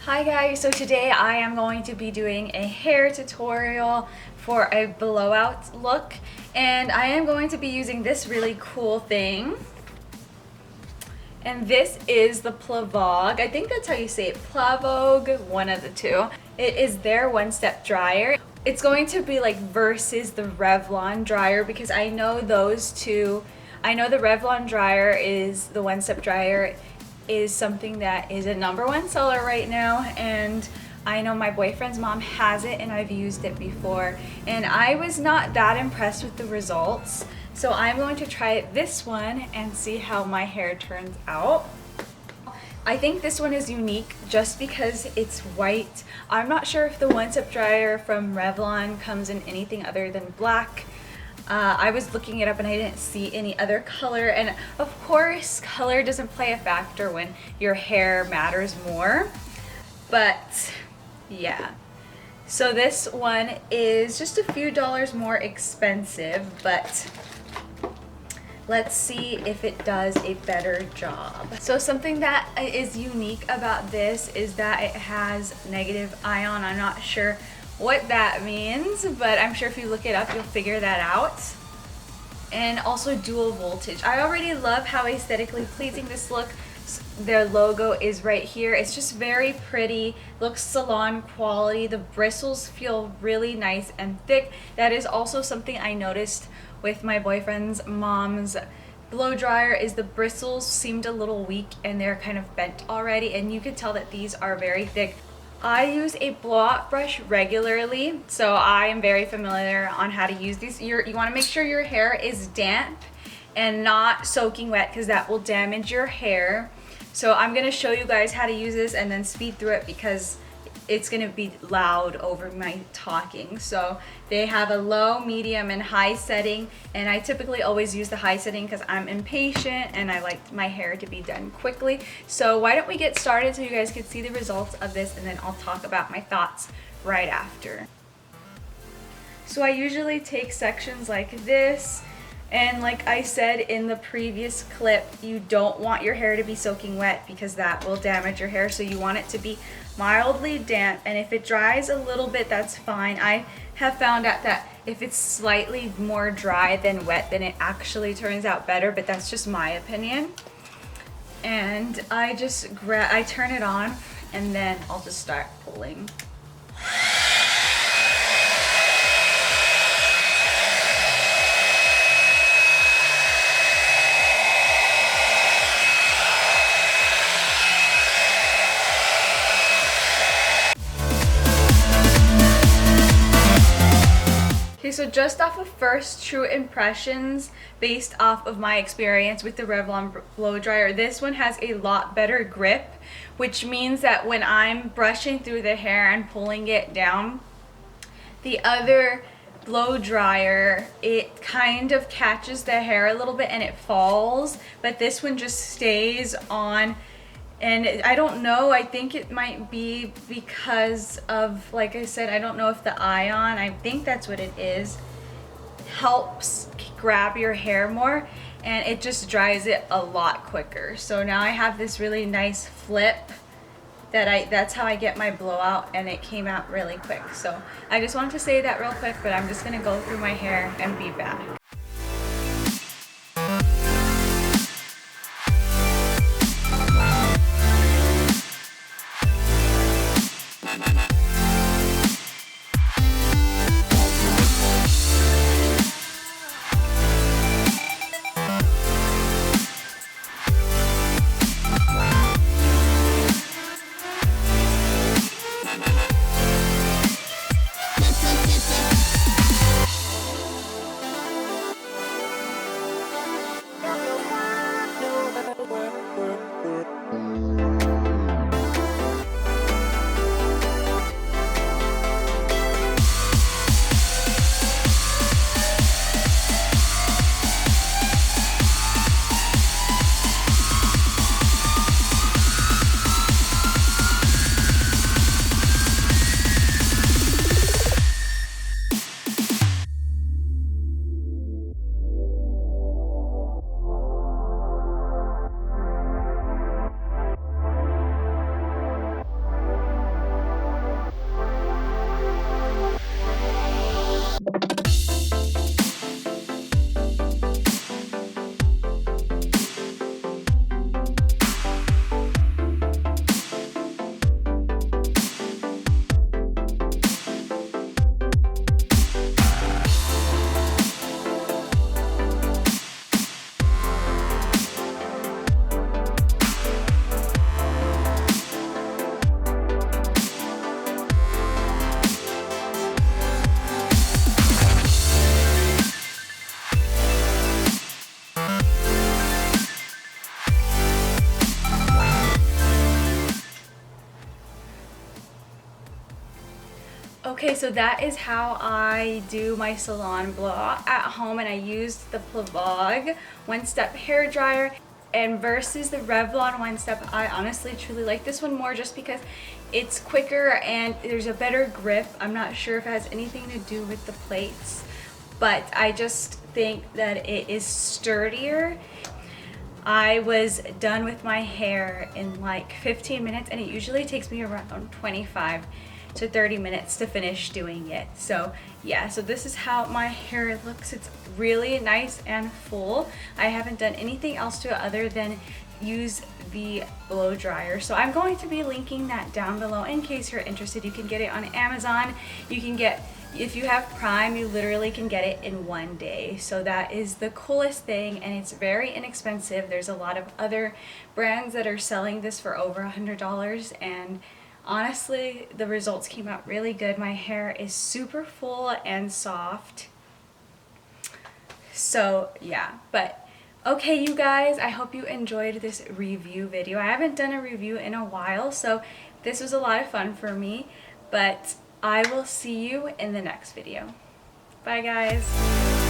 Hi guys, so today I am going to be doing a hair tutorial for a blowout look, and I am going to be using this really cool thing. And this is the Plavogue. I think that's how you say it, Plavogue, one of the two. It is their one-step dryer. It's going to be like versus the Revlon dryer because I know those two. I know the Revlon dryer is the one-step dryer is something that is a #1 seller right now, and I know my boyfriend's mom has it and I've used it before and I was not that impressed with the results. So I'm going to try this one and see how my hair turns out. I think this one is unique just because it's white. I'm not sure if the one-step dryer from Revlon comes in anything other than black. I was looking it up and I didn't see any other color, and of course color doesn't play a factor when your hair matters more, but yeah. So this one is just a few dollars more expensive, but let's see if it does a better job. So something that is unique about this is that it has negative ion. I'm not sure what that means, but I'm sure if you look it up you'll figure that out. And also dual voltage. I already love how aesthetically pleasing this look. Their logo is right here. It's just very pretty, looks salon quality. The bristles feel really nice and thick. That is also something I noticed with my boyfriend's mom's blow dryer, is the bristles seemed a little weak and they're kind of bent already, and you could tell that these are very thick. I use a blowout brush regularly, so I am very familiar on how to use these. You want to make sure your hair is damp and not soaking wet because that will damage your hair. So I'm going to show you guys how to use this and then speed through it because it's going to be loud over my talking. So they have a low, medium, and high setting, and I typically always use the high setting because I'm impatient and I like my hair to be done quickly. So why don't we get started so you guys can see the results of this, and then I'll talk about my thoughts right after. So I usually take sections like this, and like I said in the previous clip, you don't want your hair to be soaking wet because that will damage your hair. So you want it to be mildly damp, and if it dries a little bit, that's fine. I have found out that if it's slightly more dry than wet, then it actually turns out better, but that's just my opinion. And I just I turn it on and then I'll just start pulling. So just off of first true impressions, based off of my experience with the Revlon blow dryer, this one has a lot better grip, which means that when I'm brushing through the hair and pulling it down, the other blow dryer, it kind of catches the hair a little bit and it falls, but this one just stays on. And I don't know, I think it might be because of, like I said, I don't know if the ion, I think that's what it is, helps grab your hair more, and it just dries it a lot quicker. So now I have this really nice flip that's how I get my blowout, and it came out really quick. So I just wanted to say that real quick, but I'm just gonna go through my hair and be back. Okay, so that is how I do my Salon Blowout at home, and I used the Plavogue one-step hair dryer. And versus the Revlon one-step, I honestly truly like this one more just because it's quicker and there's a better grip. I'm not sure if it has anything to do with the plates, but I just think that it is sturdier. I was done with my hair in like 15 minutes, and it usually takes me around 25 to 30 minutes to finish doing it. So yeah, so this is how my hair looks. It's really nice and full. I haven't done anything else to it other than use the blow dryer. So I'm going to be linking that down below in case you're interested. You can get it on Amazon. You can get, if you have Prime, you literally can get it in one day. So that is the coolest thing, and it's very inexpensive. There's a lot of other brands that are selling this for over $100, and honestly, the results came out really good. My hair is super full and soft. So yeah, but okay, you guys, I hope you enjoyed this review video. I haven't done a review in a while, so this was a lot of fun for me, but I will see you in the next video. Bye, guys.